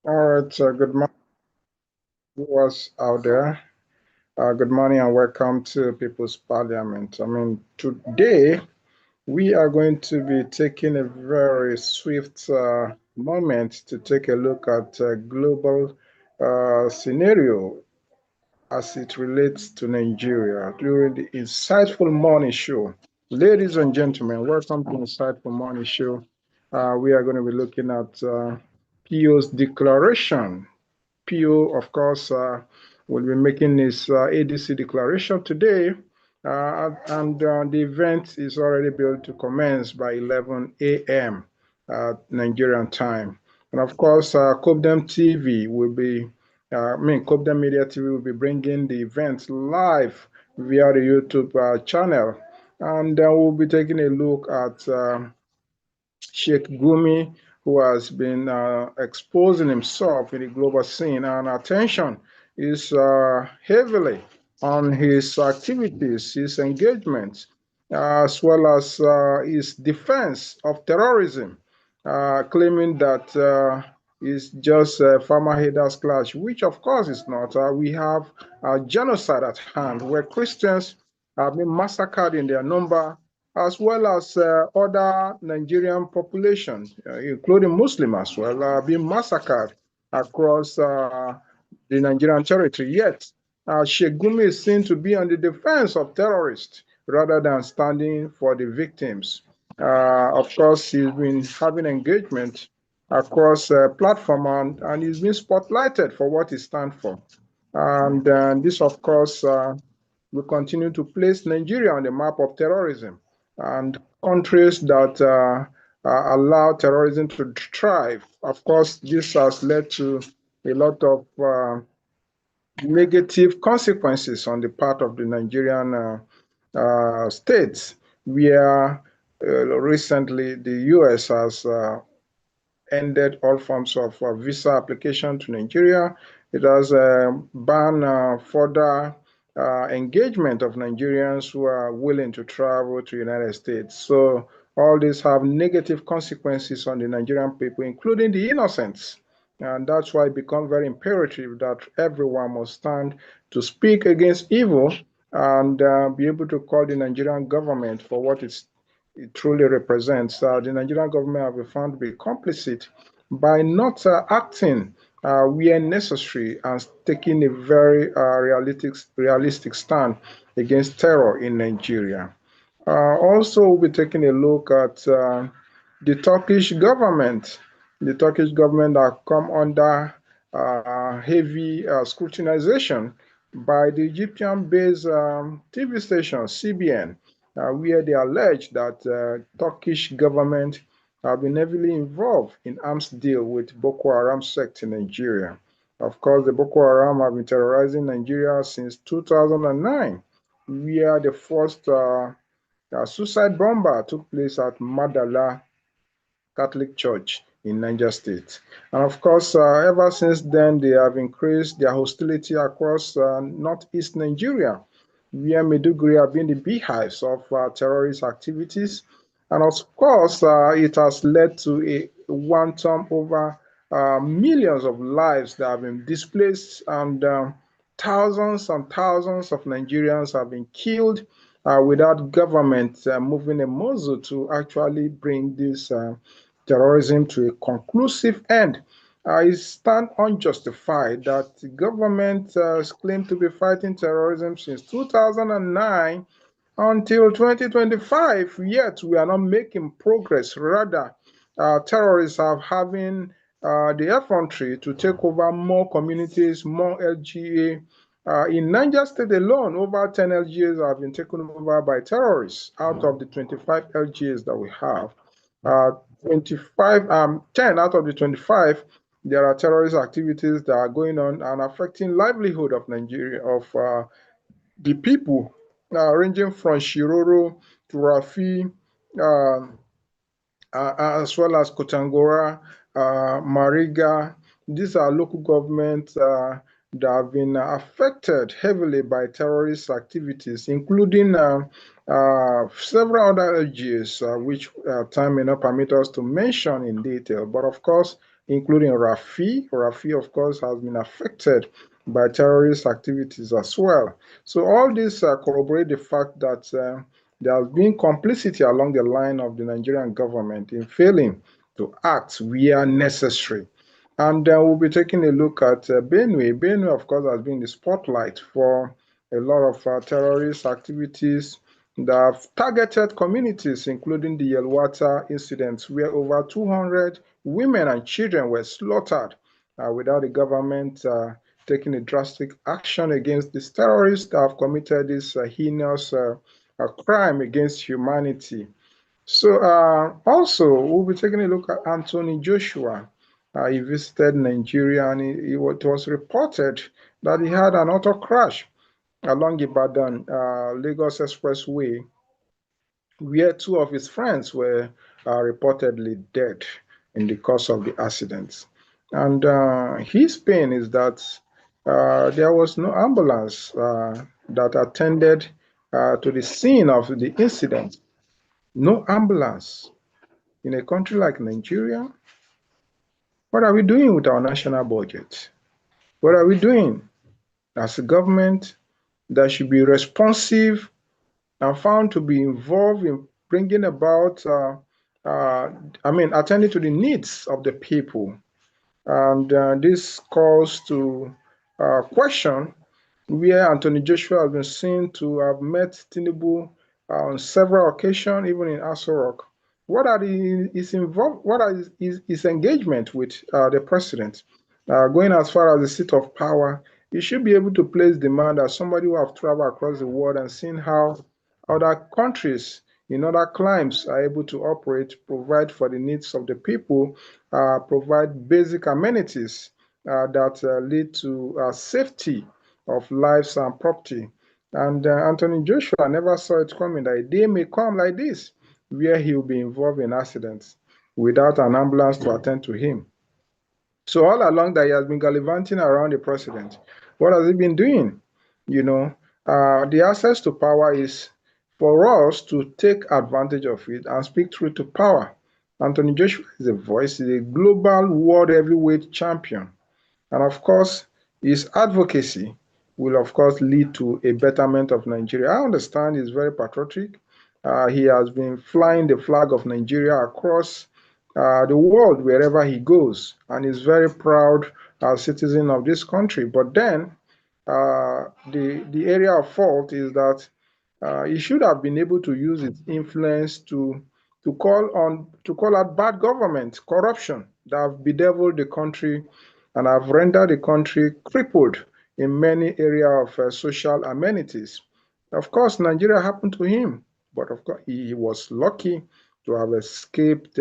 All right, good morning, viewers out there. Good morning and welcome to People's Parliament. Today we are going to be taking a very swift moment to take a look at global scenario as it relates to Nigeria during the Insightful Morning Show. Ladies and gentlemen, welcome to Insightful Morning Show. We are going to be looking at PO's declaration. PO, of course, will be making his ADC declaration today, and the event is already built to commence by 11 a.m. Nigerian time. And of course, COPDEM TV will be, COPDEM Media TV will be bringing the event live via the YouTube channel. And we'll be taking a look at Sheikh Gumi, who has been exposing himself in the global scene, and attention is heavily on his activities, his engagements, as well as his defense of terrorism, claiming that it's just a farmer haters clash, which of course is not. We have a genocide at hand where Christians have been massacred in their number, as well as other Nigerian populations, including Muslim as well, are being massacred across the Nigerian territory. Yet, Sheikh Gumi is seen to be on the defense of terrorists rather than standing for the victims. Of course, he's been having engagement across platform, and he's been spotlighted for what he stands for. And this, of course, will continue to place Nigeria on the map of terrorism and countries that allow terrorism to thrive. Of course, this has led to a lot of negative consequences on the part of the Nigerian states, where recently the US has ended all forms of visa application to Nigeria. It has banned further engagement of Nigerians who are willing to travel to the United States. So all these have negative consequences on the Nigerian people, including the innocents. And that's why it becomes very imperative that everyone must stand to speak against evil and be able to call the Nigerian government for what it truly represents. The Nigerian government have been found to be complicit by not acting where necessary and taking a very realistic stand against terror in Nigeria. Also, we'll be taking a look at the Turkish government. The Turkish government have come under heavy scrutinization by the Egyptian-based TV station CBN, where they allege that Turkish government have been heavily involved in arms deal with Boko Haram sect in Nigeria. Of course, the Boko Haram have been terrorizing Nigeria since 2009, where the first suicide bomber took place at Madala Catholic Church in Niger State. And of course, ever since then, they have increased their hostility across northeast Nigeria, where Maiduguri have been the beehives of terrorist activities. And of course, it has led to a one-time over millions of lives that have been displaced, and thousands and thousands of Nigerians have been killed without government moving a muzzle to actually bring this terrorism to a conclusive end. It stands unjustified that the government claimed to be fighting terrorism since 2009 until 2025, yet we are not making progress. Rather, terrorists are having the effrontery to take over more communities, more LGA. In Niger State alone, over 10 LGAs have been taken over by terrorists out of the 25 LGAs that we have. 10 out of the 25, there are terrorist activities that are going on and affecting livelihood of Nigeria, of the people, ranging from Shiroro to Rafi, as well as Kotangora, Mariga. These are local governments that have been affected heavily by terrorist activities, including several other LGs, which time may not permit us to mention in detail. But of course, including Rafi. Rafi, of course, has been affected by terrorist activities as well. So all this corroborate the fact that there has been complicity along the line of the Nigerian government in failing to act where necessary. And we'll be taking a look at Benue. Benue, of course, has been in the spotlight for a lot of terrorist activities that have targeted communities, including the Yelwata incidents, where over 200 women and children were slaughtered without the government taking a drastic action against these terrorists that have committed this heinous crime against humanity. So also, we'll be taking a look at Anthony Joshua. He visited Nigeria, and it was reported that he had an auto crash along Ibadan Lagos Expressway, where two of his friends were reportedly dead in the course of the accident. And his pain is that there was no ambulance that attended to the scene of the incident. No ambulance. In a country like Nigeria, what are we doing with our national budget? What are we doing as a government that should be responsive and found to be involved in bringing about, attending to the needs of the people? And this calls to question where Anthony Joshua has been seen to have met Tinubu on several occasions, even in Aso Rock. What are his engagement with the president? Going as far as the seat of power, he should be able to place demand as somebody who have traveled across the world and seen how other countries in other climes are able to operate, provide for the needs of the people, provide basic amenities that lead to safety of lives and property. And Anthony Joshua never saw it coming that a day may come like this, where he will be involved in accidents without an ambulance to attend to him. So all along that he has been gallivanting around the president. What has he been doing? You know, the access to power is for us to take advantage of it and speak truth to power. Anthony Joshua is a voice, is a global world heavyweight champion. And of course, his advocacy will, of course, lead to a betterment of Nigeria. I understand he's very patriotic. He has been flying the flag of Nigeria across the world wherever he goes, and is very proud citizen of this country. But then, the area of fault is that he should have been able to use his influence to call out bad government, corruption that have bedeviled the country and have rendered the country crippled in many areas of social amenities. Of course, Nigeria happened to him, but of course, he was lucky to have escaped